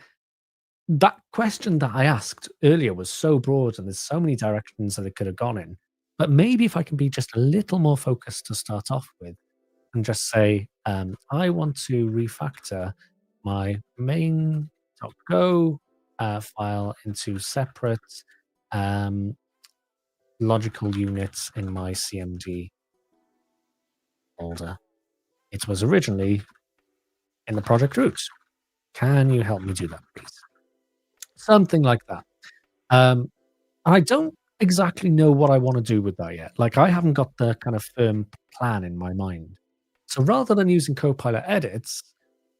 that question that I asked earlier was so broad and there's so many directions that it could have gone in. But maybe if I can be just a little more focused to start off with and just say, I want to refactor my main.go file into separate logical units in my CMD folder. It was originally in the project root. Can you help me do that, please? Something like that. Um, I don't exactly know what I wanna do with that yet. Like, I haven't got the kind of firm plan in my mind. So rather than using Copilot Edits,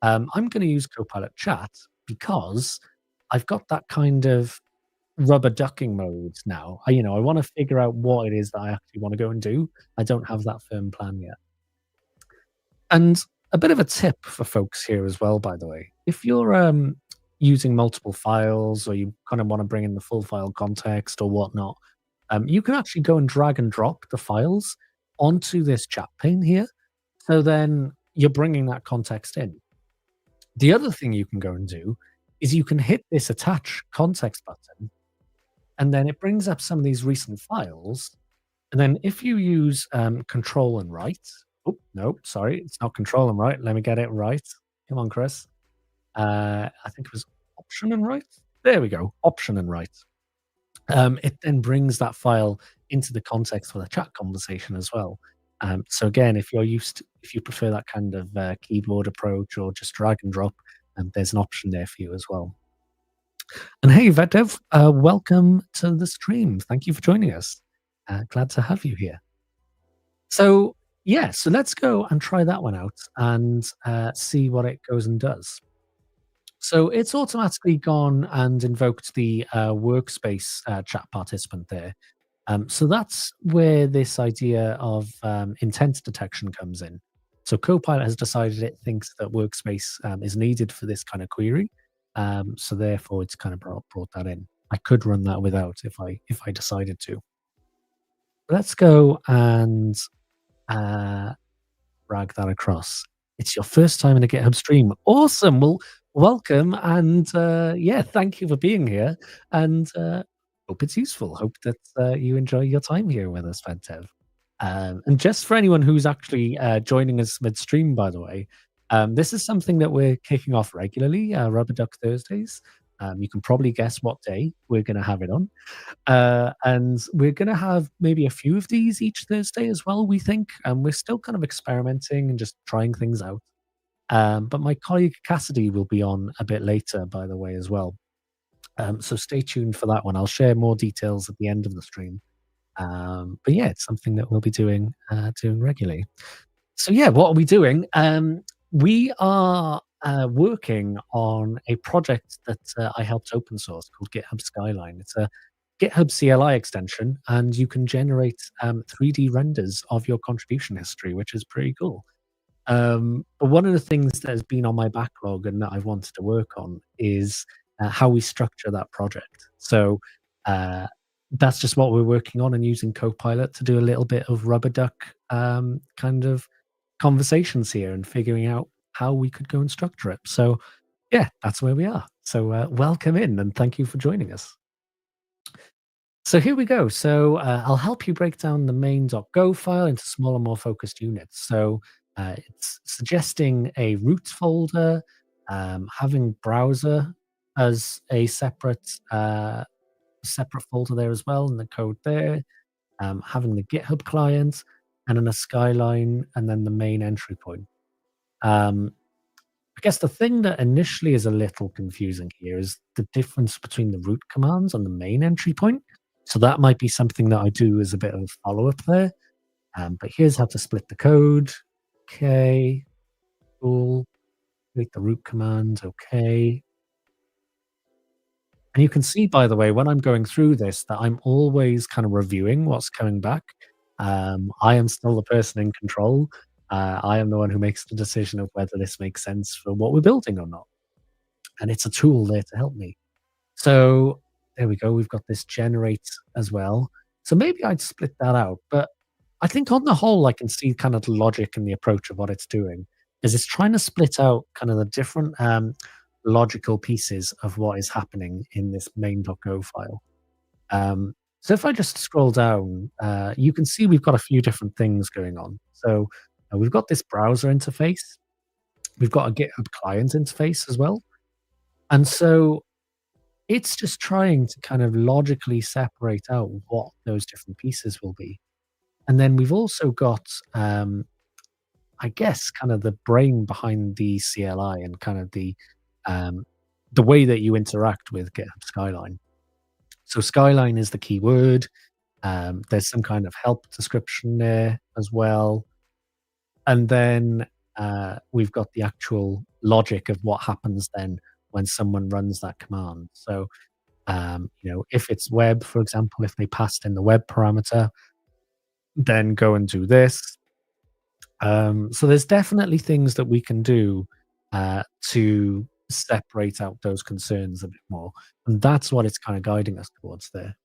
I'm gonna use Copilot Chat because I've got that kind of rubber ducking mode now. I wanna figure out what it is that I actually wanna go and do. I don't have that firm plan yet. And a bit of a tip for folks here as well, by the way. If you're using multiple files or you kind of want to bring in the full file context or whatnot, you can actually go and drag and drop the files onto this chat pane here. So then you're bringing that context in. The other thing you can go and do is you can hit this attach context button, and then it brings up some of these recent files. And then if you use control and write, oh, no, sorry, it's not control and write. Let me get it right. Come on, Chris. I think it was option and write. There we go, option and write. It then brings that file into the context for the chat conversation as well. So again, if you prefer that kind of keyboard approach or just drag and drop, there's an option there for you as well. And hey, VetDev, welcome to the stream. Thank you for joining us. Glad to have you here. So yeah, so let's go and try that one out and see what it goes and does. So it's automatically gone and invoked the workspace chat participant there. So that's where this idea of intent detection comes in. So Copilot has decided it thinks that workspace is needed for this kind of query. So therefore, it's kind of brought that in. I could run that without if I decided to. Let's go and drag that across. It's your first time in a GitHub stream. Awesome. Well, welcome. And yeah, thank you for being here. And hope it's useful. Hope that you enjoy your time here with us, Ventev. And just for anyone who's actually joining us midstream, by the way, this is something that we're kicking off regularly, Rubber Duck Thursdays. You can probably guess what day we're going to have it on. And we're going to have maybe a few of these each Thursday as well, we think. And we're still kind of experimenting and just trying things out. But my colleague Cassidy will be on a bit later, by the way, as well. So stay tuned for that one. I'll share more details at the end of the stream. But yeah, it's something that we'll be doing regularly. So yeah, what are we doing? We are working on a project that I helped open source called GitHub Skyline. It's a GitHub CLI extension, and you can generate 3D renders of your contribution history, which is pretty cool. But one of the things that has been on my backlog and that I've wanted to work on is how we structure that project. So that's just what we're working on and using Copilot to do a little bit of rubber duck kind of conversations here and figuring out how we could go and structure it. So yeah, that's where we are. So welcome in and thank you for joining us. So here we go. So I'll help you break down the main.go file into smaller, more focused units. So it's suggesting a root folder, having browser as a separate folder there as well, and the code there, having the GitHub client, and then a skyline, and then the main entry point. I guess the thing that initially is a little confusing here is the difference between the root commands and the main entry point. So that might be something that I do as a bit of follow-up there. But here's how to split the code. Okay, cool. Create the root command, okay. And you can see, by the way, when I'm going through this, that I'm always kind of reviewing what's coming back. I am still the person in control. I am the one who makes the decision of whether this makes sense for what we're building or not. And it's a tool there to help me. So there we go. We've got this generate as well. So maybe I'd split that out. But I think on the whole, I can see kind of the logic and the approach of what it's doing is it's trying to split out kind of the different logical pieces of what is happening in this main.go file. So if I just scroll down, you can see we've got a few different things going on. So we've got this browser interface. We've got a GitHub client interface as well. And so it's just trying to kind of logically separate out what those different pieces will be. And then we've also got I guess, kind of the brain behind the CLI and kind of um, the way that you interact with GitHub Skyline. So Skyline is the keyword. There's some kind of help description there as well. And then we've got the actual logic of what happens then when someone runs that command. So, if it's web, for example, if they passed in the web parameter, then go and do this. So there's definitely things that we can do to separate out those concerns a bit more. And that's what it's kind of guiding us towards there.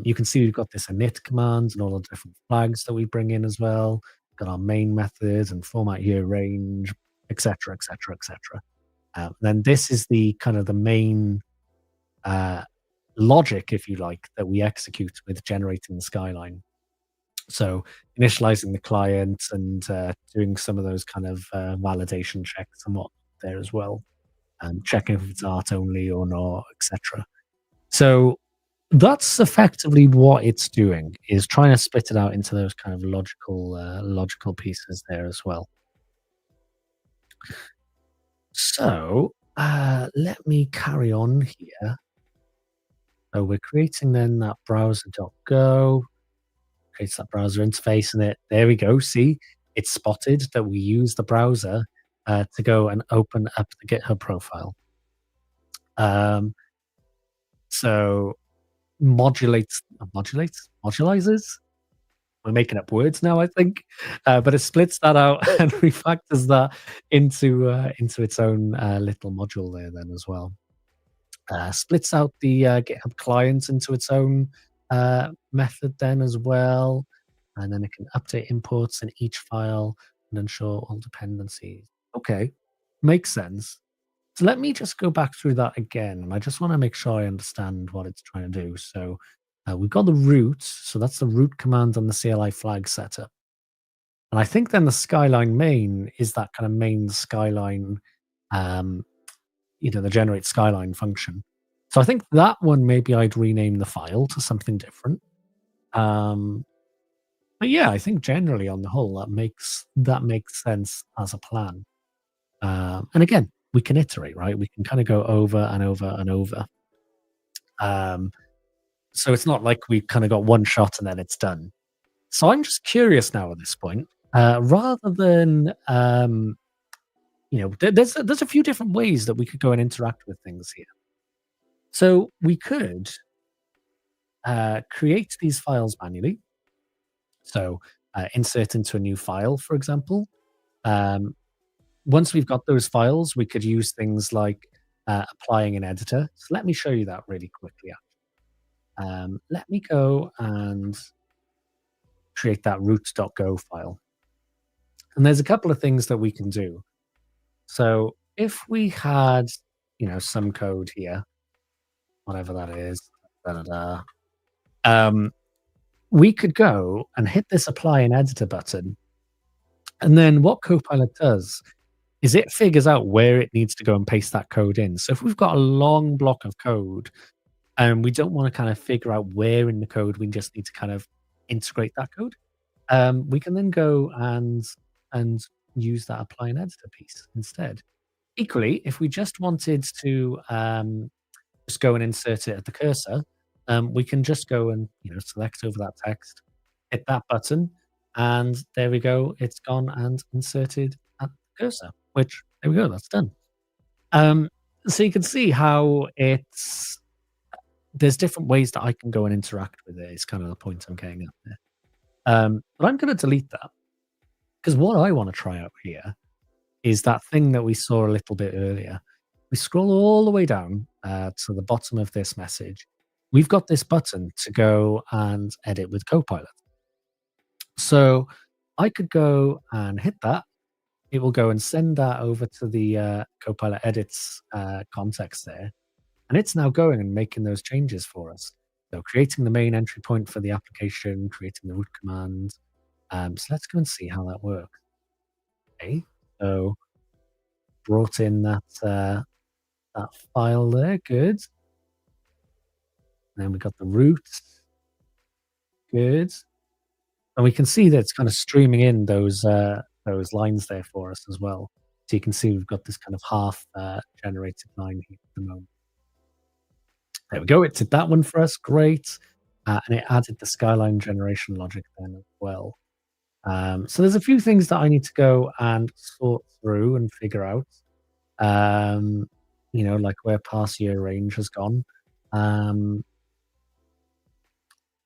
You can see we've got this init command and all the different flags that we bring in as well. Got our main methods and format year range, etc., etc., etc. Then this is the kind of the main uh, logic, if you like, that we execute with generating the skyline. So initializing the client and doing some of those kind of validation checks and what there as well, and checking if it's art only or not, etc. So that's effectively what it's doing, is trying to split it out into those kind of logical pieces there as well. So let me carry on here. So we're creating then that browser.go, creates that browser interface, and there we go. See, it's spotted that we use the browser to go and open up the GitHub profile. So modulizes. We're making up words now, I think, but it splits that out and refactors that into its own little module there then as well. Splits out the GitHub client into its own method then as well, and then it can update imports in each file and ensure all dependencies. Okay, makes sense. So let me just go back through that again, and I just want to make sure I understand what it's trying to do. So we've got the root, so that's the root command on the CLI flag setup. And I think then the Skyline main is that kind of main Skyline, um, the generate Skyline function. So I think that one, maybe I'd rename the file to something different. But yeah, I think generally on the whole, that makes sense as a plan. And again, we can iterate, right? We can kind of go over and over and over. Um, so it's not like we've kind of got one shot and then it's done. So I'm just curious now at this point, rather than there's a few different ways that we could go and interact with things here. So we could create these files manually. So insert into a new file, for example. Um, Once we've got those files, we could use things like applying an editor. So let me show you that really quickly. Let me go and create that root.go file. And there's a couple of things that we can do. So if we had, some code here, whatever that is, da, da, da, we could go and hit this apply an editor button. And then what Copilot does is it figures out where it needs to go and paste that code in. So if we've got a long block of code and we don't want to kind of figure out where in the code, we just need to kind of integrate that code. We can then go and use that apply an editor piece instead. Equally, if we just wanted to just go and insert it at the cursor, we can just go and select over that text, hit that button, and there we go. It's gone and inserted at the cursor. Which there we go. That's done. So you can see how there's different ways that I can go and interact with it. Is kind of the point I'm getting at there. But I'm going to delete that because what I want to try out here is that thing that we saw a little bit earlier. We scroll all the way down to the bottom of this message. We've got this button to go and edit with Copilot. So I could go and hit that. It will go and send that over to the Copilot edits context there. And it's now going and making those changes for us. So creating the main entry point for the application, creating the root command. So let's go and see how that works. Okay, so brought in that file there, good. And then we got the root, good. And we can see that it's kind of streaming in those those lines there for us as well. So you can see we've got this kind of half generated line here at the moment. There we go. It did that one for us. Great. And it added the skyline generation logic then as well. So there's a few things that I need to go and sort through and figure out. Um, like where pass year range has gone. Um,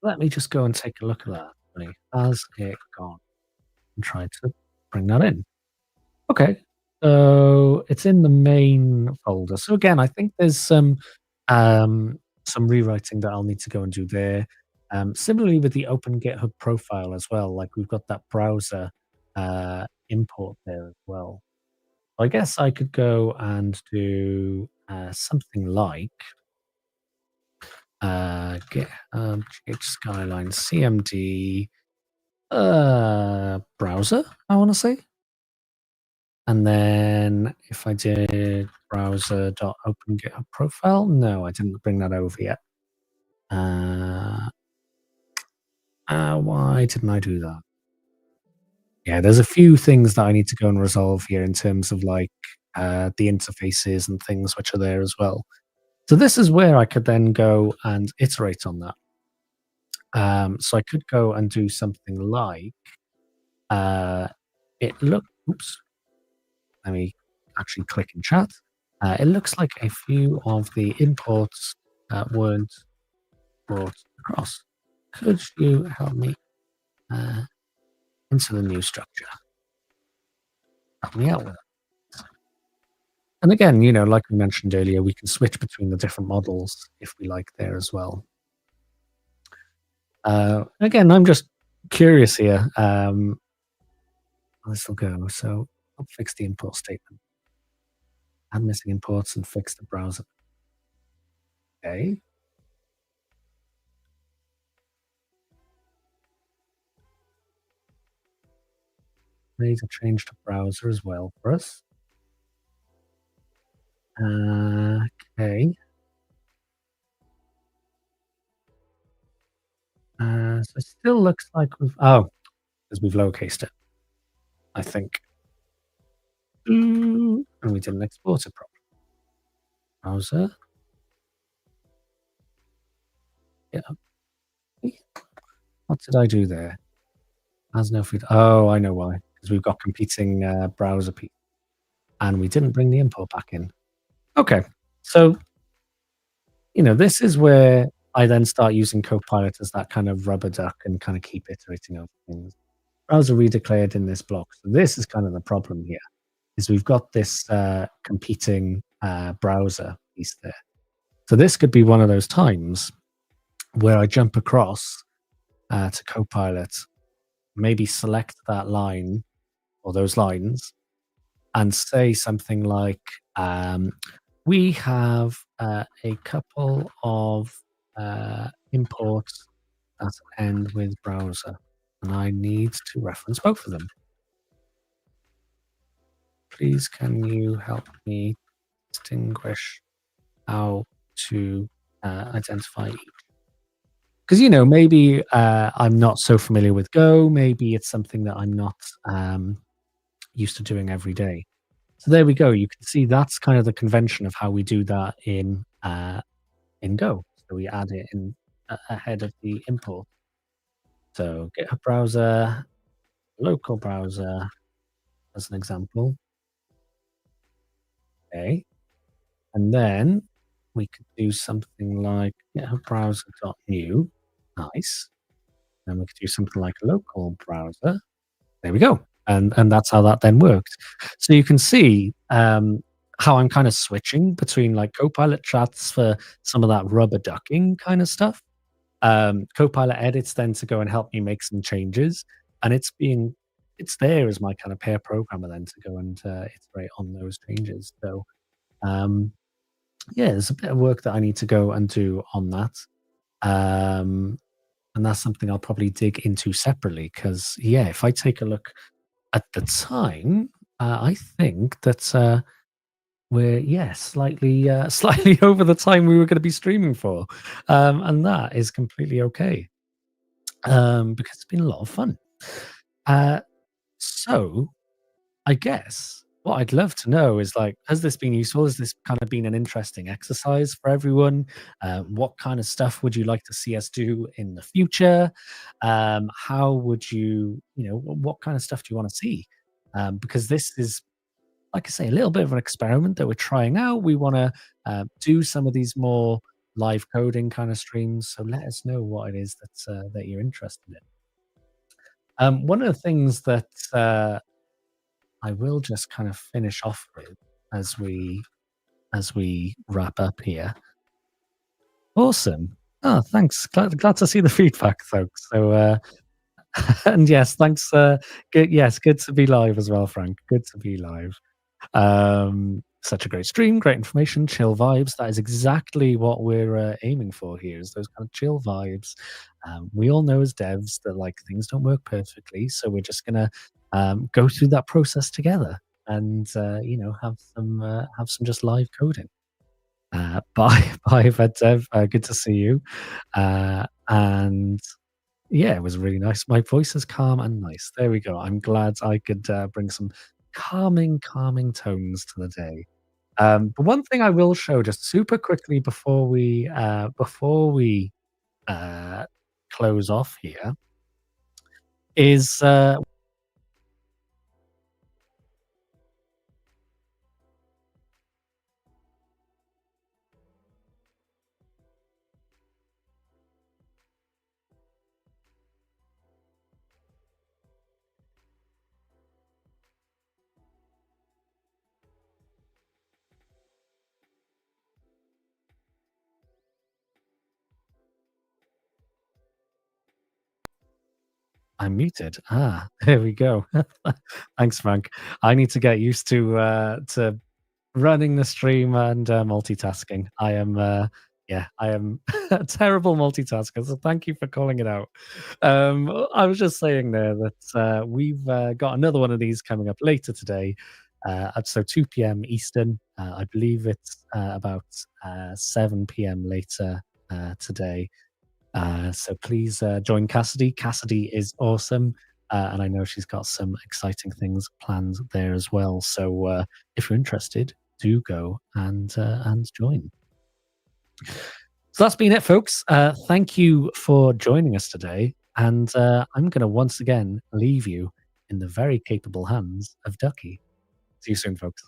Let me just go and take a look at that. Has it gone? And try to bring that in. Okay. So it's in the main folder. So again, I think there's some rewriting that I'll need to go and do there. Similarly with the open GitHub profile as well, like we've got that browser import there as well. I guess I could go and do something like get skyline cmd browser, I want to say. And then if I did browser.open GitHub profile, no, I didn't bring that over yet. Why didn't I do that? Yeah, there's a few things that I need to go and resolve here in terms of like the interfaces and things which are there as well. So this is where I could then go and iterate on that. So I could go and do something like oops. Let me actually click in chat. It looks like a few of the imports weren't brought across. Could you help me into the new structure? Help me out with it. And again, like we mentioned earlier, we can switch between the different models if we like there as well. Again, I'm just curious here. This will go. So I'll fix the import statement. Add missing imports and fix the browser. Okay. Need to change the browser as well for us. Okay. So it still looks like because we've lowercased it, I think. And we didn't export it properly. Browser. Yeah. What did I do there? Has no feed. Oh, I know why. Because we've got competing browser people. And we didn't bring the import back in. Okay. So, this is where I then start using Copilot as that kind of rubber duck and kind of keep iterating over things. Browser redeclared in this block. So this is kind of the problem here, is we've got this competing browser piece there. So this could be one of those times where I jump across to Copilot, maybe select that line or those lines and say something like, we have a couple of imports that end with browser, and I need to reference both of them. Please, can you help me distinguish how to identify each? Because, maybe I'm not so familiar with Go. Maybe it's something that I'm not used to doing every day. So there we go. You can see that's kind of the convention of how we do that in Go. So we add it in ahead of the import. So GitHub browser, local browser, as an example. Okay. And then we could do something like GitHub browser.new. Nice. Then we could do something like local browser. There we go. And that's how that then worked. So you can see how I'm kind of switching between like Copilot chats for some of that rubber ducking kind of stuff. Copilot edits then to go and help me make some changes. And it's there as my kind of pair programmer then to go and iterate on those changes. So there's a bit of work that I need to go and do on that. And that's something I'll probably dig into separately because, if I take a look at the time, I think that we're slightly slightly over the time we were going to be streaming for, and that is completely okay because it's been a lot of fun. So I guess what I'd love to know is like, has this been useful? Has this kind of been an interesting exercise for everyone? What kind of stuff would you like to see us do in the future? How would you, what kind of stuff do you want to see? Because this is, like I say, a little bit of an experiment that we're trying out. We want to do some of these more live coding kind of streams. So let us know what it is that you're interested in. One of the things that I will just kind of finish off with as we wrap up here. Awesome. Oh, thanks. Glad to see the feedback, folks. So, and yes, thanks. Good, yes, good to be live as well, Frank. Good to be live. Such a great stream, great information, chill vibes. That is exactly what we're aiming for here. Is those kind of chill vibes. We all know as devs that like things don't work perfectly, so we're just gonna go through that process together and have some just live coding. Bye, bye, VedDev. Good to see you. And yeah, it was really nice. My voice is calm and nice. There we go. I'm glad I could bring some calming tones to the day. But one thing I will show just super quickly before we uh, close off here is I'm muted. Ah, there we go. Thanks, Frank. I need to get used to running the stream and multitasking. I am a terrible multitasker. So thank you for calling it out. I was just saying there that we've got another one of these coming up later today. So 2 p.m. Eastern. I believe it's about 7 p.m. later today. So please join Cassidy. Cassidy is awesome. And I know she's got some exciting things planned there as well. So if you're interested, do go and join. So that's been it, folks. Thank you for joining us today. And I'm going to once again leave you in the very capable hands of Ducky. See you soon, folks.